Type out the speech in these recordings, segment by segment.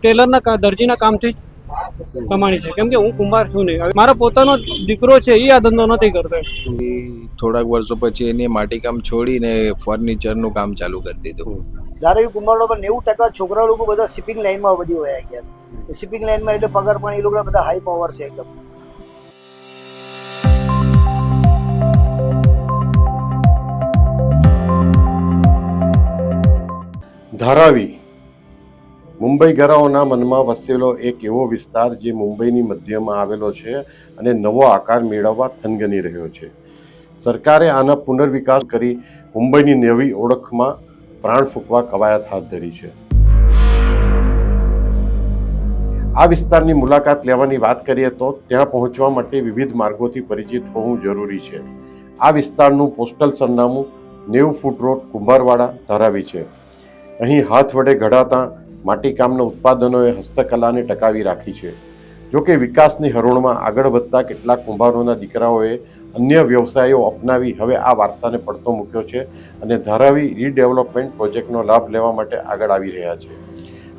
ટેલરના દરજીના કામથી જ કમાણી છે. કેમ કે હું કુંભાર છું નહીં. હવે મારો પોતાનો દીકરો છે એ આ ધંધો નથી કરતો. થોડાક વર્ષો પછી એને માટીકામ છોડીને ફર્નિચરનું કામ ચાલુ કરી દીધું. ધારાવી કુંભારનો પર 90% છોકરા લોકો બધા શિપિંગ લાઈનમાં વધી વયા ગયા છે. શિપિંગ લાઈનમાં એટલે પગાર પણ એ લોકો બધા હાઈ પાવર છે એકદમ. ધારાવી મુંબઈગરાઓના મનમાં વસેલો એક એવો વિસ્તાર જે મુંબઈની મધ્યમાં આવેલો છે અને નવો આકાર મેળવવા થનગની રહ્યો છે. સરકારે આના પુનર્વિકાસ કરી મુંબઈની નવી ઓળખમાં પ્રાણ ફૂંકવા કવાયત હાથ ધરી છે. આ વિસ્તારની મુલાકાત લેવાની વાત કરીએ તો ત્યાં પહોંચવા માટે વિવિધ માર્ગોથી પરિચિત હોવું જરૂરી છે. આ વિસ્તારનું પોસ્ટલ સરનામું 90 ફૂટ રોડ, કુંભારવાડા, ધારાવી છે. અહીં હાથ વડે ઘડાતા માટીકામના ઉત્પાદનોએ હસ્તકલાને ટકાવી રાખી છે. જોકે વિકાસની હરોળમાં આગળ વધતા કેટલાક કુંભારોના દીકરાઓએ અન્ય વ્યવસાયો અપનાવી હવે આ વારસાને પડતો મૂક્યો છે અને ધારાવી રીડેવલપમેન્ટ પ્રોજેક્ટનો લાભ લેવા માટે આગળ આવી રહ્યા છે.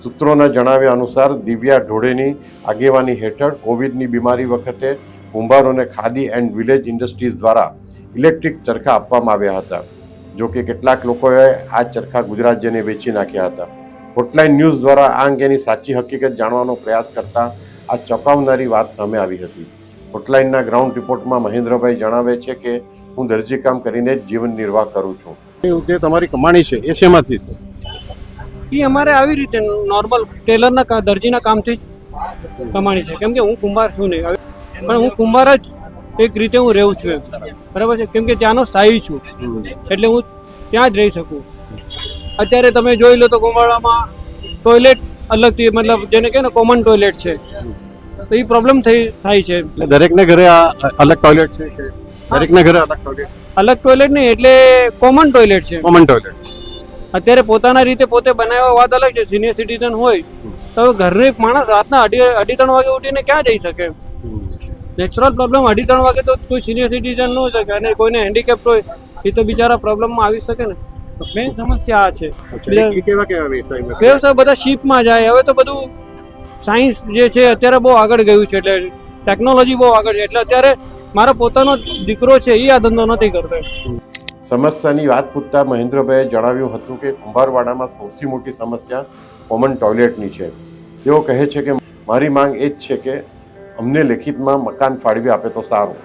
સૂત્રોના જણાવ્યા અનુસાર દિવ્યા ઢોળેની આગેવાની હેઠળ કોવિડની બીમારી વખતે કુંભારોને ખાદી એન્ડ વિલેજ ઇન્ડસ્ટ્રીઝ દ્વારા ઇલેક્ટ્રિક ચરખા આપવામાં આવ્યા હતા. જોકે કેટલાક લોકોએ આ ચરખા ગુજરાતજને વેચી નાખ્યા હતા. હોટલાઇન ન્યૂઝ દ્વારા આ અંગેની સાચી હકીકત જાણવાનો પ્રયાસ કરતા આ ચોંકાવનારી વાત સામે આવી હતી. હોટલાઇનના ગ્રાઉન્ડ રિપોર્ટમાં મહેન્દ્રભાઈ જણાવે છે કે હું દરજી કામ કરીને જ જીવન નિર્વાહ કરું છું. જે તમારી કમાણી છે એ શેમાંથી છે? એ અમારે આવી રીતે નોર્મલ ટેલરના દરજીના કામથી જ કમાણી છે. કેમ કે હું કુંભાર છું નહીં. હવે પણ હું કુંભાર જ એક રીતે હું રહું છું, બરાબર છે. કેમ કે ત્યાંનો સ્થાયી છું એટલે હું ત્યાં જ રહી શકું. અત્યારે તમે જોઈ લો તો કુંભારવાડામાં ટોયલેટ અલગથી, મતલબ જેને કહે ને કોમન ટોયલેટ છે, તો એ પ્રોબ્લેમ થાય છે. એટલે દરેકને ઘરે આ અલગ ટોયલેટ છે કે દરેકને ઘરે અલગ ટોયલેટ? અલગ ટોયલેટ નહીં, એટલે કોમન ટોયલેટ છે. કોમન ટોયલેટ અત્યારે પોતાના રીતે પોતે બનાવવા વાત અલગ છે. સિનિયર સિટીઝન હોય તો ઘરનો એક માણસ રાતના અઢી 3 વાગે ઉઠીને ક્યાં જઈ શકે? નેચરલ પ્રોબ્લેમ 2:30 વાગે તો કોઈ સિનિયર સિટીઝન ન શકે, અને કોઈને હેન્ડીકેપ હોય એ તો બિચારા પ્રોબ્લેમમાં આવી શકે ને. મેઇન સમસ્યા આ છે. વ્યવસાય બધા શિપમાં જાય. હવે તો બધું સાયન્સ જે છે અત્યારે બહુ આગળ ગયું છે, એટલે ટેકનોલોજી બહુ આગળ છે. એટલે અત્યારે મારો પોતાનો દીકરો છે એ આ ધંધો નથી કરતો. સમસ્યાની વાત પૂછતા મહેન્દ્રભાઈએ જણાવ્યું હતું કે કુંભારવાડામાં સૌથી મોટી સમસ્યા કોમન ટોયલેટની છે. તેઓ કહે છે કે મારી માંગ એ જ છે કે અમને લેખિતમાં મકાન ફાળવી આપે તો સારું.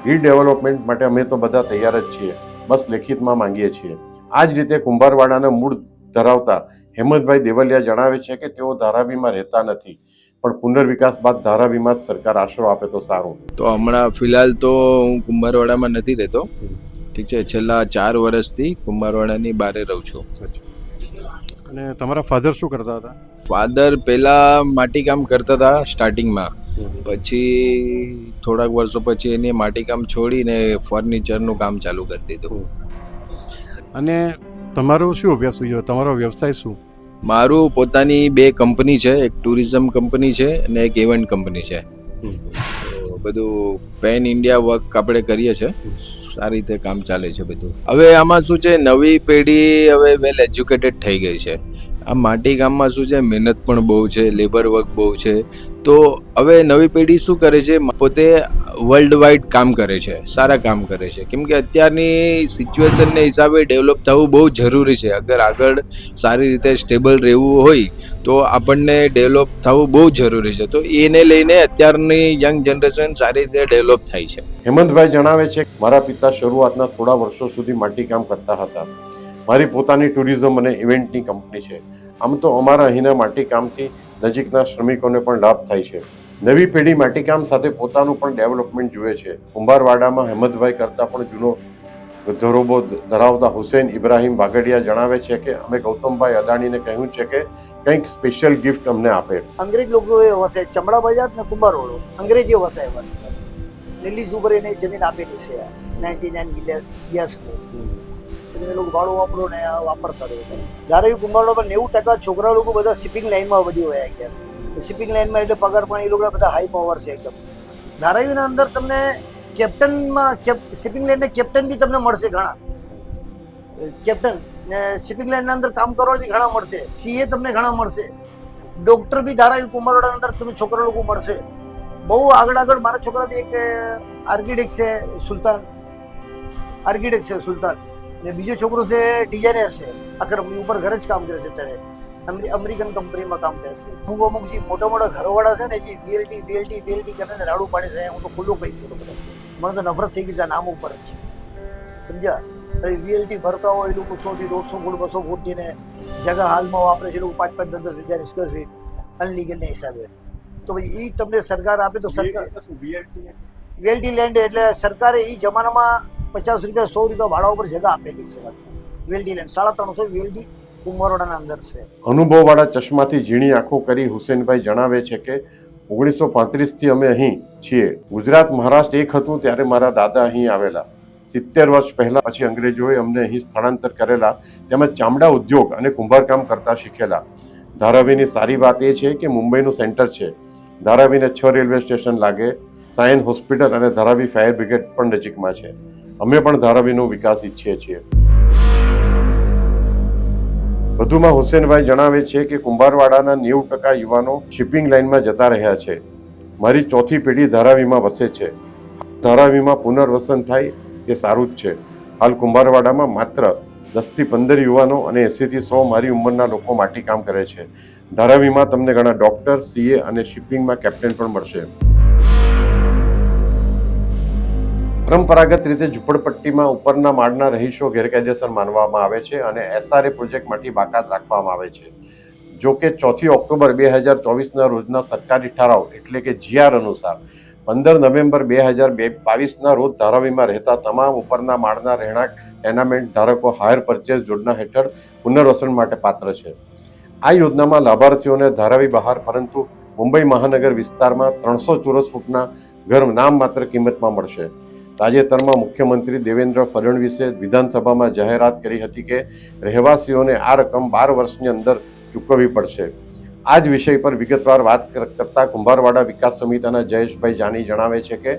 રીડેવલપમેન્ટ માટે અમે તો બધા તૈયાર જ છીએ, બસ લેખિતમાં માંગીએ છીએ. આ જ રીતે કુંભારવાડાના મૂળ ધરાવતા હેમંતભાઈ દેવલિયા જણાવે છે કે તેઓ ધારાવીમાં રહેતા નથી, પણ પુનર્વિકાસ બાદ ધારાવીમાં જ સરકાર આશરો આપે તો સારું. તો હમણાં ફિલહાલ તો હું કુંભારવાડામાં નથી રહેતો, ઠીક છે. છેલ્લા 4 વર્ષથી કુંભારવાડાની બહાર રહું છું. અને તમારા ફાધર શું કરતા હતા? ફાધર પહેલા માટીકામ કરતા હતા સ્ટાર્ટિંગમાં, પછી થોડાક વર્ષો પછી એને માટીકામ છોડીને ફર્નિચરનું કામ ચાલુ કરી દીધું. અને તમારો શું વ્યવસાય, તમારો વ્યવસાય શું? મારું પોતાની 2 કંપની છે. એક ટુરિઝમ કંપની છે અને એક ઇવેન્ટ કંપની છે. તો બધું પેન ઇન્ડિયા વર્ક આપણે કરીએ છીએ. સારી રીતે કામ ચાલે છે બધું. હવે આમાં શું છે, નવી પેઢી હવે વેલ એજ્યુકેટેડ થઈ ગઈ છે. આ માટીકામમાં શું છે, મહેનત પણ બહુ છે, લેબર વર્ક બહુ છે. તો હવે નવી પેઢી શું કરે છે, પોતે વર્લ્ડ વાઇડ કામ કરે છે, સારા કામ કરે છે. કેમ કે અત્યારની સિચ્યુએશનને હિસાબે ડેવલપ થવું બહુ જરૂરી છે. અગર આગળ સારી રીતે સ્ટેબલ રહેવું હોય તો આપણને ડેવલપ થવું બહુ જરૂરી છે. તો એને લઈને અત્યારની યંગ જનરેશન સારી રીતે ડેવલપ થાય છે. હેમંતભાઈ જણાવે છે કે મારા પિતા શરૂઆતના થોડા વર્ષો સુધી માટીકામ કરતા હતા. મારી પોતાની ટુરિઝમ અને ઇવેન્ટની કંપની છે. આમ તો અમારા અહીંના માટીકામથી નજીકના શ્રમિકોને પણ લાભ થાય છે. નવી પેઢી માટીકામ સાથે પોતાનું પણ ડેવલપમેન્ટ જુએ છે. કુંભારવાડામાં હેમંતભાઈ કરતાં પણ જૂનો ધરોબો ધરાવતા હુસેન ઇબ્રાહીમ વાગડિયા જણાવે છે કે અમે ગૌતમભાઈ અદાણીને કહ્યું છે કે કંઈક સ્પેશિયલ ગિફ્ટ અમને આપે. અંગ્રેજ લોકોએ વસે ચમડા બજાર ને કુંભારવાડો અંગ્રેજીઓ વસાય બસ. લીલીઝ ઉપર એને જમીન આપેલી છે 99 યર્સની. તમે લોકો ભાડું વાપરો ને વાપરતા રહો. ધારાવી કુંભારવાડા પર 90% છોકરા લોકો બધા શિપિંગ લાઈનમાં વધી વયા ગયા છે. શિપિંગ લાઈનમાં એટલે પગાર પણ એ લોકો બધા હાઈ પાવર છે એકદમ. ધારાવીના અંદર તમને કેપ્ટનમાં શિપિંગ લાઈનના કેપ્ટન બી તમને મળશે ઘણા. કેપ્ટન ને શિપિંગ લાઈનના અંદર કામ કરવાથી ઘણા મળશે. સીએ તમને ઘણા મળશે. ડોક્ટર બી ધારાવી કુંભારવાડાની અંદર તમે છોકરા લોકો મળશે બહુ આગળ આગળ. મારા છોકરા બી એક આર્કિટેક્ટ છે સુલતાન ને બીજો છોકરો છે ડિઝાઇનર છે. અકરમ ઉપર ઘર જ કામ કરે છે અત્યારે, અમેરિકન કંપનીમાં કામ કરે છે. અમુક જે મોટા મોટા ઘરવાળા છે ને જે વીએલટી કરીને રાડું પાડે છે, હું તો ખુલ્લું કહી છું લોકો. મને તો નફરત થઈ ગઈ છે આ નામ ઉપર જ, સમજ્યા? વીએલટી ભરતા હોય એ લોકો 100 થી 150 ફૂટ 200 ફૂટની ને જગા હાલમાં વાપરે છે લોકો 5-5, 10-10 હજાર સ્ક્વેર ફીટ અનલીગલના હિસાબે. તો પછી એ તમને સરકાર આપે તો સરકાર વીએલટી લેન્ડ એટલે સરકારે એ જમાનામાં 50 રૂપિયા 100 રૂપિયા ભાડા ઉપર જગા આપેલી છે. વીએલટી લેન્ડ 350 વીએલટી કુંભારવાડાના અંદર છે. અનુભવવાળા ચશ્માથી ઝીણી આંખો કરી હુસેનભાઈ જણાવે છે કે 1935 થી અમે અહીં છીએ. ગુજરાત મહારાષ્ટ્ર એક હતું ત્યારે મારા દાદા અહીં આવેલા. 70 વર્ષ પહેલા પછી અંગ્રેજોએ અમને અહીં સ્થળાંતર કરેલા, તેમજ ચામડા ઉદ્યોગ અને કુંભારકામ કરતા શીખેલા. ધારાવીની સારી વાત એ છે કે મુંબઈનું સેન્ટર છે. ધારાવીને 6 રેલવે સ્ટેશન લાગે, સાયન હોસ્પિટલ અને ધારાવી ફાયર બ્રિગેડ પણ નજીકમાં છે. અમે પણ ધારાવીનો વિકાસ ઈચ્છીએ છીએ. વધુમાં હુસેનભાઈ જણાવે છે કે કુંભારવાડાના 90% યુવાનો શિપિંગ લાઇનમાં જતા રહ્યા છે. મારી ચોથી પેઢી ધારાવીમાં વસે છે. ધારાવીમાં પુનર્વસન થાય તે સારું જ છે. હાલ કુંભારવાડામાં માત્ર 10 થી 15 યુવાનો અને 80 થી 100 મારી ઉંમરના લોકો માટી કામ કરે છે. ધારાવીમાં તમને ઘણા ડોક્ટર, સીએ અને શિપિંગમાં કેપ્ટન પણ મળશે. પરંપરાગત રીતે ઝૂંપડપટ્ટીમાં ઉપરના માળના રહીશો ગેરકાયદેસર માનવામાં આવે છે અને એસઆરએ પ્રોજેક્ટમાંથી બાકાત રાખવામાં આવે છે. જો કે 4 ઓક્ટોબર 2024ના રોજના સરકારી ઠરાવ એટલે કે જીઆર અનુસાર 15 નવેમ્બર 2022ના રોજ ધારાવીમાં રહેતા તમામ ઉપરના માળના રહેણાંક ટેનામેન્ટ ધારકો હાયર પરચેઝ યોજના હેઠળ પુનર્વસન માટે પાત્ર છે. આ યોજનામાં લાભાર્થીઓને ધારાવી બહાર પરંતુ મુંબઈ મહાનગર વિસ્તારમાં 300 ચોરસ ફૂટના ઘર નામ માત્ર કિંમતમાં મળશે. તાજેતરમાં મુખ્યમંત્રી દેવેન્દ્ર ફડણવીસે વિધાનસભામાં જાહેરાત કરી હતી કે રહેવાસીઓને આ રકમ 12 વર્ષની અંદર ચૂકવવી પડશે. આ જ વિષય પર વિગતવાર વાત કરતા કુંભારવાડા વિકાસ સમિતિના જયેશભાઈ જાની જણાવે છે કે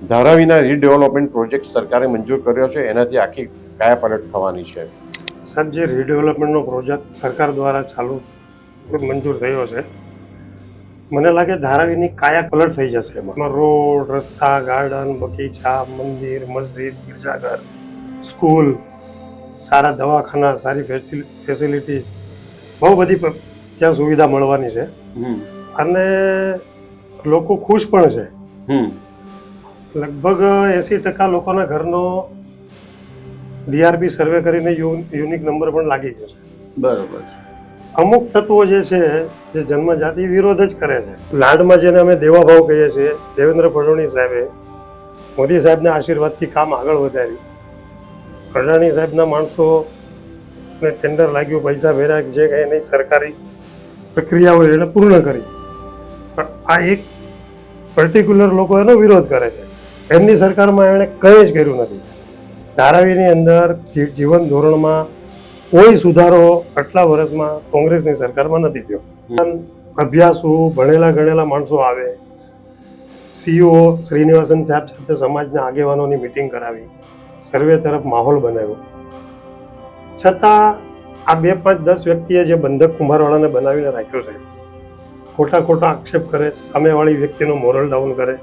ધારાવીના રીડેવલપમેન્ટ પ્રોજેક્ટ સરકારે મંજૂર કર્યો છે, એનાથી આખી કાયાપલટ થવાની છે. સાહેબ, જે રીડેવલપમેન્ટનો પ્રોજેક્ટ સરકાર દ્વારા ચાલુ મંજૂર થયો છે, મને લાગે ધારાવીની કાયા પલટ થઈ જશે. એમાં રોડ, રસ્તા, ગાર્ડન, બગીચા, મંદિર, મસ્જિદ, ગિરજાઘર, સ્કૂલ, સારા દવાખાના, સારી ફેસિલિટીઝ, બહુ બધી ત્યાં સુવિધા મળવાની છે અને લોકો ખુશ પણ છે. લગભગ 80% લોકોના ઘરનો ડીઆરપી સર્વે કરીને યુનિક નંબર પણ લાગી ગયો છે. બરોબર. અમુક તત્વો જે છે જે જન્મજાતિ વિરોધ જ કરે છે. લાડમાં જેને અમે દેવાભાવ કહીએ છીએ, દેવેન્દ્ર ફડણવીસ સાહેબે મોદી સાહેબના આશીર્વાદથી કામ આગળ વધાર્યું. ફડણવીસ સાહેબના માણસોને ટેન્ડર લાગ્યું, પૈસા ભર્યા, જે કંઈ નહીં સરકારી પ્રક્રિયા હોય એને પૂર્ણ કરી. પણ આ એક પર્ટિક્યુલર લોકો એનો વિરોધ કરે છે. એમની સરકારમાં એણે કંઈ જ કર્યું નથી. ધારાવીની અંદર જીવન ધોરણમાં કોઈ સુધારો આટલા વર્ષમાં કોંગ્રેસની સરકારમાં નથી થયો. અભ્યાસુ ભણેલા ગણેલા માણસો આવે, સીઓ શ્રીનિવાસન સાહેબ સાથે સમાજના આગેવાનોની મિટિંગ કરાવી, સર્વે તરફ માહોલ બનાવ્યો. છતાં આ 2, 5, 10 વ્યક્તિએ જે બંધક કુંભારવાડાને બનાવીને રાખ્યો છે, ખોટા આક્ષેપ કરે, સામેવાળી વ્યક્તિનો મોરલ ડાઉન કરે,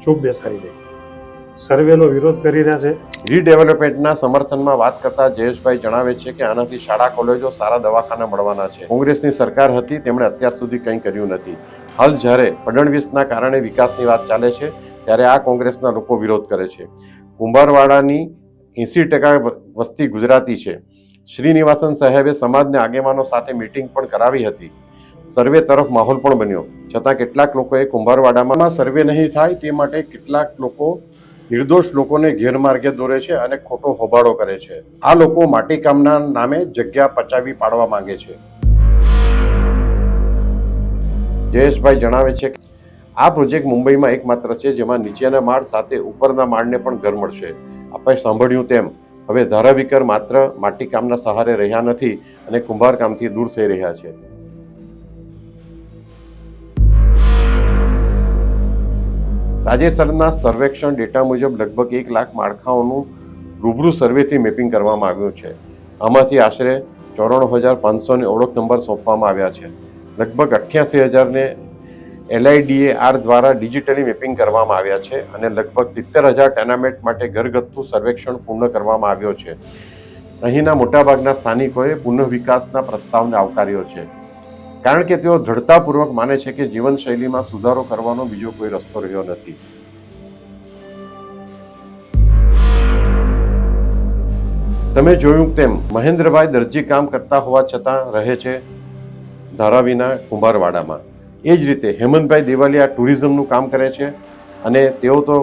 ચૂપ બેસાડી દે, સર્વેનો વિરોધ કરી રહ્યા છે. રીડેવલપમેન્ટના સમર્થનમાં વાત કરતા જયેશભાઈ જણાવે છે કે આનાથી શાળા, કોલેજો, સારા દવાખાના મળવાના છે. કોંગ્રેસની સરકાર હતી, તેમણે અત્યાર સુધી કંઈ કર્યું નથી. હાલ જ્યારે ફડણવીસના કારણે વિકાસની વાત ચાલે છે ત્યારે આ કોંગ્રેસના લોકો વિરોધ કરે છે. કુંભારવાડાની 80% વસ્તી ગુજરાતી છે. શ્રીનિવાસન સાહેબે સમાજના આગેવાનો સાથે મીટિંગ પણ કરાવી હતી. સર્વે તરફ માહોલ પણ બન્યો, છતાં કેટલાક લોકોએ કુંભારવાડામાં સર્વે નહીં થાય તે માટે કેટલાક લોકો નિર્દોષ લોકોને ગેરમાર્ગે દોરે છે અને ખોટો હોબાળો કરે છે. આ લોકો માટીકામના નામે જગ્યા પચાવી પાડવા માંગે છે. જયેશભાઈ જણાવે છે કે આ પ્રોજેક્ટ મુંબઈમાં એકમાત્ર છે જેમાં નીચેના માળ સાથે ઉપરના માળને પણ ઘર મળશે. આપણે સાંભળ્યું તેમ હવે ધારાવીકર માત્ર માટીકામના સહારે રહ્યા નથી અને કુંભારકામથી દૂર થઈ રહ્યા છે. તાજેતરના સર્વેક્ષણ ડેટા મુજબ લગભગ 1 લાખ માળખાઓનું રૂબરૂ સર્વેથી મેપિંગ કરવામાં આવ્યું છે. આમાંથી આશરે 94,500 ઓળખ નંબર સોંપવામાં આવ્યા છે. લગભગ 88,000ને LIDAR દ્વારા ડિજિટલી મેપિંગ કરવામાં આવ્યા છે અને લગભગ 70,000 ટેનામેન્ટ માટે ઘરગથ્થુ સર્વેક્ષણ પૂર્ણ કરવામાં આવ્યો છે. અહીંના મોટાભાગના સ્થાનિકોએ પુનઃવિકાસના પ્રસ્તાવને આવકાર્યો છે, કારણ કે તેઓ દૃઢતાપૂર્વક માને છે કે જીવનશૈલીમાં સુધારો કરવાનો બીજો કોઈ રસ્તો રહ્યો નથી. તમે જોયું તેમ મહેન્દ્રભાઈ દરજી કામ કરતા હોવા છતાં રહે છે ધારાવીના કુંભારવાડામાં. એ જ રીતે હેમંતભાઈ દેવાલિયા ટુરિઝમનું કામ કરે છે અને તેઓ તો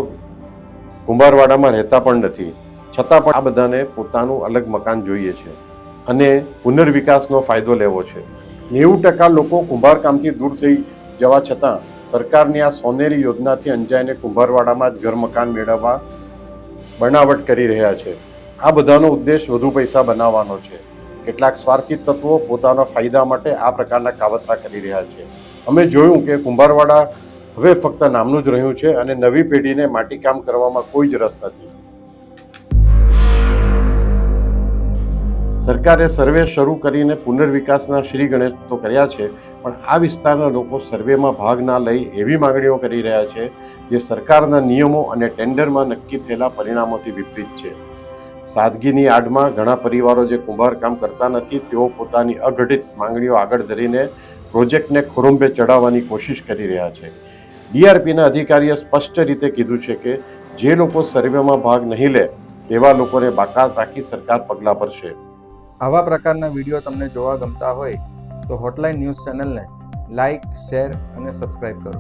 કુંભારવાડામાં રહેતા પણ નથી, છતાં પણ આ બધાને પોતાનું અલગ મકાન જોઈએ છે અને પુનર્વિકાસનો ફાયદો લેવો છે. 90% લોકો કુંભારકામથી દૂર થઈ જવા છતાં સરકારની આ સોનેરી યોજનાથી અંજાઈને કુંભારવાડામાં જ ઘર મકાન મેળવવા બનાવટ કરી રહ્યા છે. આ બધાનો ઉદ્દેશ વધુ પૈસા બનાવવાનો છે. કેટલાક સ્વાર્થી તત્વો પોતાના ફાયદા માટે આ પ્રકારના કાવતરા કરી રહ્યા છે. અમે જોયું કે કુંભારવાડા હવે ફક્ત નામનું જ રહ્યું છે અને નવી પેઢીને માટીકામ કરવામાં કોઈ જ રસ નથી. સરકારે સર્વે શરૂ કરીને પુનર્વિકાસના શ્રી ગણેશ તો કર્યા છે, પણ આ વિસ્તારના લોકો સર્વેમાં ભાગ ના લઈ એવી માંગણીઓ કરી રહ્યા છે જે સરકારના નિયમો અને ટેન્ડરમાં નક્કી થયેલા પરિણામોથી વિપરીત છે. સાદગીની આડમાં ઘણા પરિવારો જે કુંભારકામ કરતા નથી તેઓ પોતાની અઘટિત માંગણીઓ આગળ ધરીને પ્રોજેક્ટને ખોરંભે ચડાવવાની કોશિશ કરી રહ્યા છે. DRPના અધિકારીએ સ્પષ્ટ રીતે કીધું છે કે જે લોકો સર્વેમાં ભાગ નહીં લે તેવા લોકોને બાકાત રાખી સરકાર પગલાં ભરશે. આવા પ્રકારના વિડીયો તમને જોવા ગમતા હોય તો હોટલાઇન ન્યૂઝ ચેનલને લાઇક, શેર અને સબસ્ક્રાઇબ કરો.